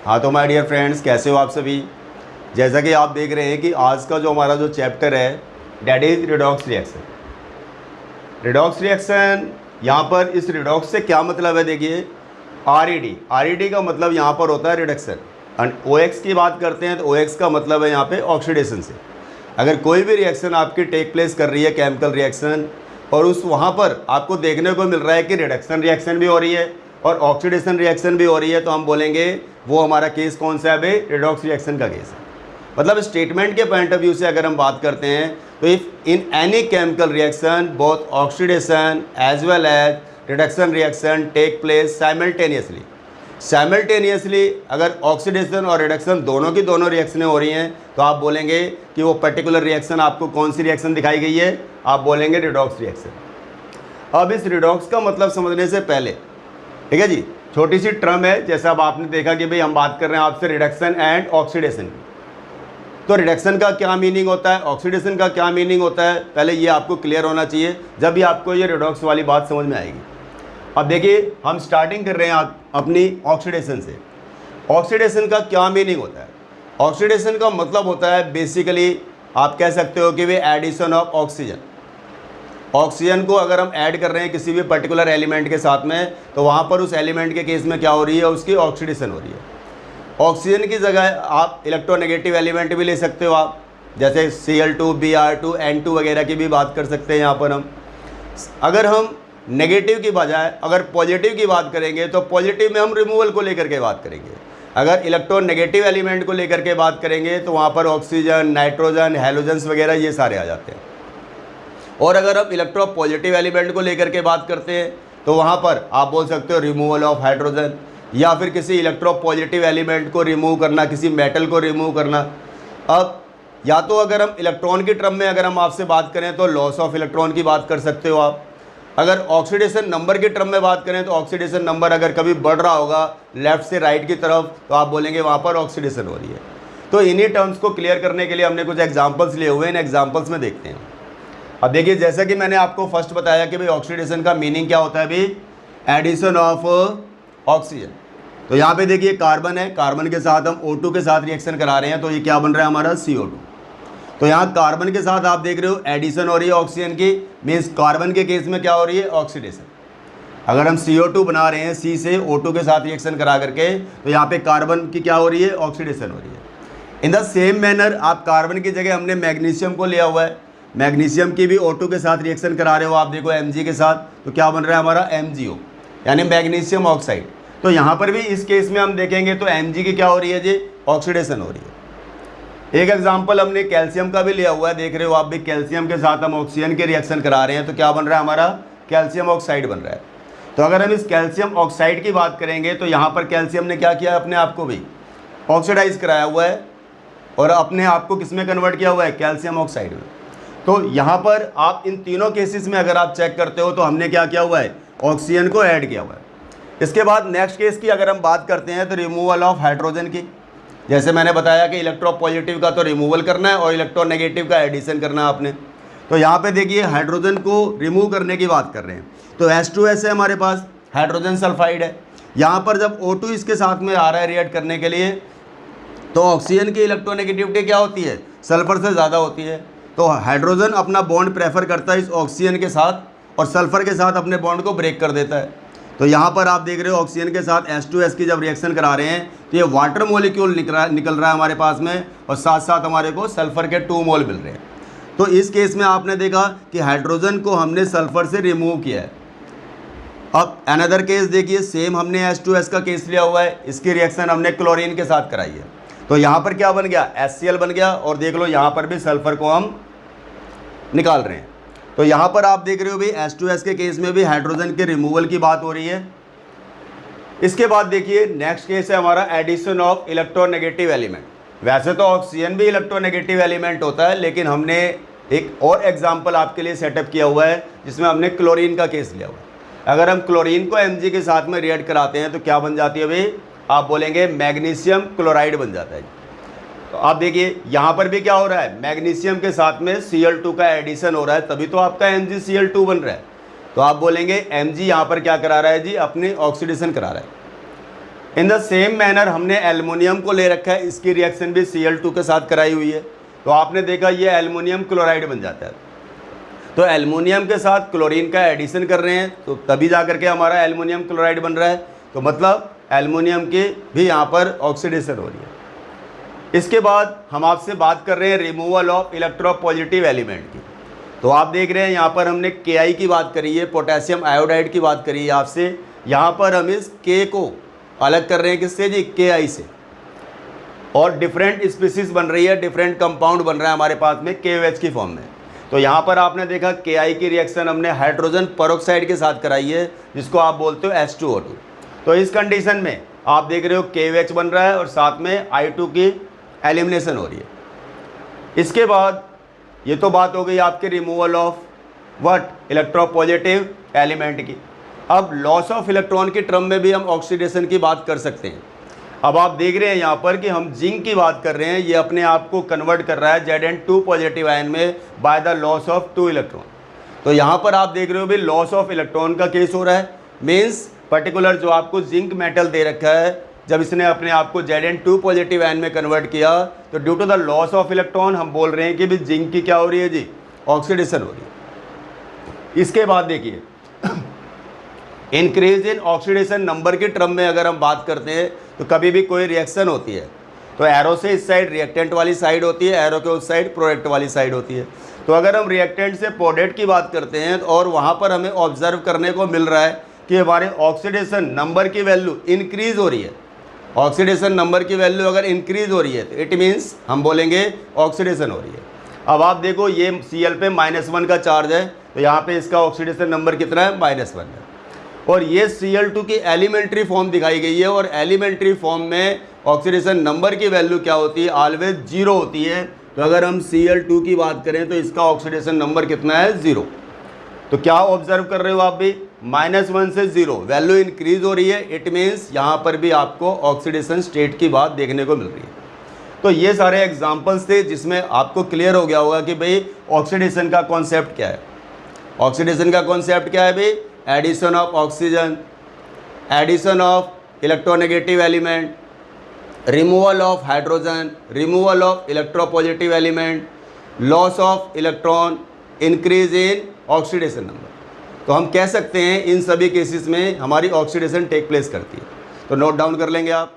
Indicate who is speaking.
Speaker 1: हाँ तो my dear friends, कैसे हो आप सभी। जैसा कि आप देख रहे हैं कि आज का जो हमारा जो चैप्टर है that is redox reaction. Redox reaction, यहाँ पर इस रिडॉक्स से क्या मतलब है, देखिए आर ई डी का मतलब यहाँ पर होता है रिडक्शन। एंड ओ एक्स की बात करते हैं तो ओ एक्स का मतलब है यहाँ पे ऑक्सीडेशन से। अगर कोई भी रिएक्शन आपकी टेक प्लेस कर रही है, केमिकल रिएक्शन, और उस वहाँ पर आपको देखने को मिल रहा है कि रिडक्शन रिएक्शन भी हो रही है और ऑक्सीडेशन रिएक्शन भी हो रही है, तो हम बोलेंगे वो हमारा केस कौन सा है भाई, रिडॉक्स रिएक्शन का केस है। मतलब स्टेटमेंट के पॉइंट ऑफ व्यू से अगर हम बात करते हैं तो if in any chemical reaction both oxidation as well as reduction reaction take place simultaneously अगर ऑक्सीडेशन और रिडक्शन दोनों की दोनों रिएक्शनें हो रही हैं तो आप बोलेंगे कि वो पर्टिकुलर रिएक्शन आपको कौन सी रिएक्शन दिखाई गई है, आप बोलेंगे रिडॉक्स रिएक्शन। अब इस रिडॉक्स का मतलब समझने से पहले, ठीक है जी, छोटी सी टर्म है। जैसा अब आपने देखा कि भाई हम बात कर रहे हैं आपसे रिडक्शन एंड ऑक्सीडेशन की, तो रिडक्शन का क्या मीनिंग होता है, ऑक्सीडेशन का क्या मीनिंग होता है, पहले ये आपको क्लियर होना चाहिए, जब भी आपको ये रिडॉक्स वाली बात समझ में आएगी। अब देखिए हम स्टार्टिंग कर रहे हैं अपनी ऑक्सीडेशन से। ऑक्सीडेशन का क्या मीनिंग होता है? ऑक्सीडेशन का मतलब होता है बेसिकली आप कह सकते हो कि वे एडिशन ऑफ ऑक्सीजन। ऑक्सीजन को अगर हम ऐड कर रहे हैं किसी भी पर्टिकुलर एलिमेंट के साथ में तो वहाँ पर उस एलिमेंट के केस में क्या हो रही है, उसकी ऑक्सीडेशन हो रही है। ऑक्सीजन की जगह आप इलेक्ट्रोनेगेटिव एलिमेंट भी ले सकते हो, आप जैसे Cl2, Br2, N2 वगैरह की भी बात कर सकते हैं। यहाँ पर हम अगर हम नेगेटिव की बजाय अगर पॉजिटिव की बात करेंगे तो पॉजिटिव में हम रिमूवल को लेकर के बात करेंगे। अगर इलेक्ट्रोनेगेटिव एलिमेंट को लेकर के बात करेंगे तो वहाँ पर ऑक्सीजन, नाइट्रोजन, हैलोजन्स वगैरह ये सारे आ जाते हैं। और अगर हम इलेक्ट्रो पॉजिटिव एलिमेंट को लेकर के बात करते हैं तो वहाँ पर आप बोल सकते हो रिमूवल ऑफ हाइड्रोजन, या फिर किसी इलेक्ट्रो पॉजिटिव एलिमेंट को रिमूव करना, किसी मेटल को रिमूव करना। अब या तो अगर हम इलेक्ट्रॉन की टर्म में अगर हम आपसे बात करें तो लॉस ऑफ इलेक्ट्रॉन की बात कर सकते हो आप। अगर ऑक्सीडेशन नंबर की टर्म में बात करें तो ऑक्सीडेशन नंबर अगर कभी बढ़ रहा होगा लेफ्ट से राइट की तरफ तो आप बोलेंगे वहाँ पर ऑक्सीडेशन हो रही है। तो इन्हीं टर्म्स को क्लियर करने के लिए हमने कुछ एग्जाम्पल्स लिए हुए हैं, इन एग्जाम्पल्स में देखते हैं। अब देखिए जैसा कि मैंने आपको फर्स्ट बताया कि भाई ऑक्सीडेशन का मीनिंग क्या होता है, भाई एडिशन ऑफ ऑक्सीजन। तो यहाँ पे देखिए कार्बन है, कार्बन के साथ हम O2 के साथ रिएक्शन करा रहे हैं तो ये क्या बन रहा है हमारा CO2। तो यहाँ कार्बन के साथ आप देख रहे हो एडिशन हो रही है ऑक्सीजन की, मीन्स कार्बन के केस में क्या हो रही है, ऑक्सीडेशन। अगर हम CO2 बना रहे हैं C से O2 के साथ रिएक्शन करा करके तो यहाँ पे कार्बन की क्या हो रही है, ऑक्सीडेशन हो रही है। इन द सेम मैनर आप कार्बन की जगह हमने मैग्नीशियम को लिया हुआ है, मैग्नीशियम की भी O2 के साथ रिएक्शन करा रहे हो आप देखो Mg के साथ, तो क्या बन रहा है हमारा MgO यानी मैग्नीशियम ऑक्साइड। तो यहाँ पर भी इस केस में हम देखेंगे तो Mg की क्या हो रही है जी, ऑक्सीडेशन हो रही है। एक एग्जांपल हमने कैल्शियम का भी लिया हुआ है, देख रहे हो आप भी, कैल्शियम के साथ हम ऑक्सीजन के रिएक्शन करा रहे हैं तो क्या बन रहा है हमारा, कैल्शियम ऑक्साइड बन रहा है। तो अगर हम इस कैल्शियम ऑक्साइड की बात करेंगे तो यहाँ पर कैल्शियम ने क्या किया, अपने आप को भी ऑक्सीडाइज कराया हुआ है और अपने आप को किस में कन्वर्ट किया हुआ है, कैल्शियम ऑक्साइड में। तो यहाँ पर आप इन तीनों केसेस में अगर आप चेक करते हो तो हमने क्या किया हुआ है, ऑक्सीजन को ऐड किया हुआ है। इसके बाद नेक्स्ट केस की अगर हम बात करते हैं तो रिमूवल ऑफ हाइड्रोजन की। जैसे मैंने बताया कि इलेक्ट्रो पॉजिटिव का तो रिमूवल करना है और इलेक्ट्रोनेगेटिव का एडिशन करना है आपने। तो यहाँ पे देखिए हाइड्रोजन को रिमूव करने की बात कर रहे हैं तो H2S है हमारे पास, हाइड्रोजन सल्फाइड है। यहाँ पर जब O2 इसके साथ में आ रहा है रिएक्ट करने के लिए तो ऑक्सीजन की इलेक्ट्रोनेगेटिविटी क्या होती है, सल्फर से ज़्यादा होती है। तो हाइड्रोजन अपना बॉन्ड प्रेफर करता है इस ऑक्सीजन के साथ और सल्फर के साथ अपने बॉन्ड को ब्रेक कर देता है। तो यहाँ पर आप देख रहे हो ऑक्सीजन के साथ H2S की जब रिएक्शन करा रहे हैं तो ये वाटर मॉलिक्यूल निकल रहा है हमारे पास में और साथ साथ हमारे को सल्फर के 2 मोल मिल रहे हैं। तो इस केस में आपने देखा कि हाइड्रोजन को हमने सल्फर से रिमूव किया है। अब अनदर केस देखिए, सेम हमने H2S का केस लिया हुआ है, इसकी रिएक्शन हमने क्लोरीन के साथ कराई है। तो यहाँ पर क्या बन गया, HCl बन गया और देख लो यहाँ पर भी सल्फर को हम निकाल रहे हैं। तो यहाँ पर आप देख रहे हो भी H2S के केस में भी हाइड्रोजन के रिमूवल की बात हो रही है। इसके बाद देखिए नेक्स्ट केस है हमारा एडिशन ऑफ इलेक्ट्रोनेगेटिव एलिमेंट। वैसे तो ऑक्सीजन भी इलेक्ट्रोनेगेटिव एलिमेंट होता है, लेकिन हमने एक और एग्जाम्पल आपके लिए सेटअप किया हुआ है जिसमें हमने क्लोरीन का केस लिया हुआ है। अगर हम क्लोरीन को Mg के साथ में रिएक्ट कराते हैं तो क्या बन जाती है भाई, आप बोलेंगे मैग्नीशियम क्लोराइड बन जाता है। तो आप देखिए यहाँ पर भी क्या हो रहा है, मैग्नीशियम के साथ में Cl2 का एडिशन हो रहा है, तभी तो आपका MgCl2 बन रहा है। तो आप बोलेंगे Mg यहाँ पर क्या करा रहा है जी, अपनी ऑक्सीडेशन करा रहा है। इन द सेम मैनर हमने एल्युमिनियम को ले रखा है, इसकी रिएक्शन भी Cl2 के साथ कराई हुई है, तो आपने देखा ये एल्युमिनियम क्लोराइड बन जाता है। तो एल्युमिनियम के साथ क्लोरीन का एडिशन कर रहे हैं तो तभी जा करके हमारा एल्युमिनियम क्लोराइड बन रहा है, तो मतलब एल्युमिनियम की भी यहाँ पर ऑक्सीडेशन हो रही है। इसके बाद हम आपसे बात कर रहे हैं रिमूवल ऑफ इलेक्ट्रोपॉजिटिव एलिमेंट की। तो आप देख रहे हैं यहाँ पर हमने Ki की बात करी है, पोटेशियम आयोडाइड की बात करी है आपसे। यहाँ पर हम इस K को अलग कर रहे हैं किससे जी, Ki से, और डिफरेंट स्पीसीज बन रही है, डिफरेंट कंपाउंड बन रहा है हमारे पास में KOH की फॉर्म में। तो यहाँ पर आपने देखा Ki की रिएक्शन हमने हाइड्रोजन पेरोक्साइड के साथ कराई है, जिसको आप बोलते हो H2O2। तो इस कंडीशन में आप देख रहे हो KOH बन रहा है और साथ में I2 की एलिमिनेशन हो रही है। इसके बाद ये तो बात हो गई आपके removal of what, electropositive element की। अब लॉस ऑफ इलेक्ट्रॉन की टर्म में भी हम ऑक्सीडेशन की बात कर सकते हैं। अब आप देख रहे हैं यहाँ पर कि हम जिंक की बात कर रहे हैं, ये अपने आप को कन्वर्ट कर रहा है Zn2 पॉजिटिव आयन में by the loss of 2 electron. तो यहाँ पर आप देख रहे हो भी लॉस ऑफ इलेक्ट्रॉन का केस हो रहा है, मीन्स पर्टिकुलर जो आपको जिंक मेटल दे रखा है, जब इसने अपने आप को Zn2 पॉजिटिव आयन में कन्वर्ट किया तो due to the loss of electron हम बोल रहे हैं कि भी जिंक की क्या हो रही है जी, ऑक्सीडेशन हो रही है। इसके बाद देखिए इंक्रीज इन ऑक्सीडेशन नंबर की टर्म में अगर हम बात करते हैं तो कभी भी कोई रिएक्शन होती है तो एरो से इस साइड रिएक्टेंट वाली साइड होती है, एरो के उस साइड प्रोडक्ट वाली साइड होती है। तो अगर हम रिएक्टेंट से प्रोडक्ट की बात करते हैं और वहाँ पर हमें ऑब्जर्व करने को मिल रहा है कि हमारे ऑक्सीडेशन नंबर की वैल्यू इंक्रीज हो रही है, ऑक्सीडेशन नंबर की वैल्यू अगर इंक्रीज हो रही है तो इट मीन्स हम बोलेंगे ऑक्सीडेशन हो रही है। अब आप देखो ये Cl पे -1 का चार्ज है, तो यहाँ पे इसका ऑक्सीडेशन नंबर कितना है, -1 है। और ये Cl2 की एलिमेंट्री फॉर्म दिखाई गई है, और एलिमेंट्री फॉर्म में ऑक्सीडेशन नंबर की वैल्यू क्या होती है, ऑलवेज 0 होती है। तो अगर हम Cl2 की बात करें तो इसका ऑक्सीडेशन नंबर कितना है, 0। तो क्या ऑब्जर्व कर रहे हो आप भी, -1 से 0 वैल्यू इंक्रीज हो रही है, इट मीन्स यहाँ पर भी आपको ऑक्सीडेशन स्टेट की बात देखने को मिल रही है। तो ये सारे एग्जाम्पल्स थे जिसमें आपको क्लियर हो गया होगा कि भाई ऑक्सीडेशन का कॉन्सेप्ट क्या है। ऑक्सीडेशन का कॉन्सेप्ट क्या है भाई, addition of oxygen, addition of electronegative element, removal of hydrogen, removal of electropositive element, loss of electron, increase in oxidation number. तो हम कह सकते हैं इन सभी केसेस में हमारी ऑक्सीडेशन टेक प्लेस करती है। तो नोट डाउन कर लेंगे आप।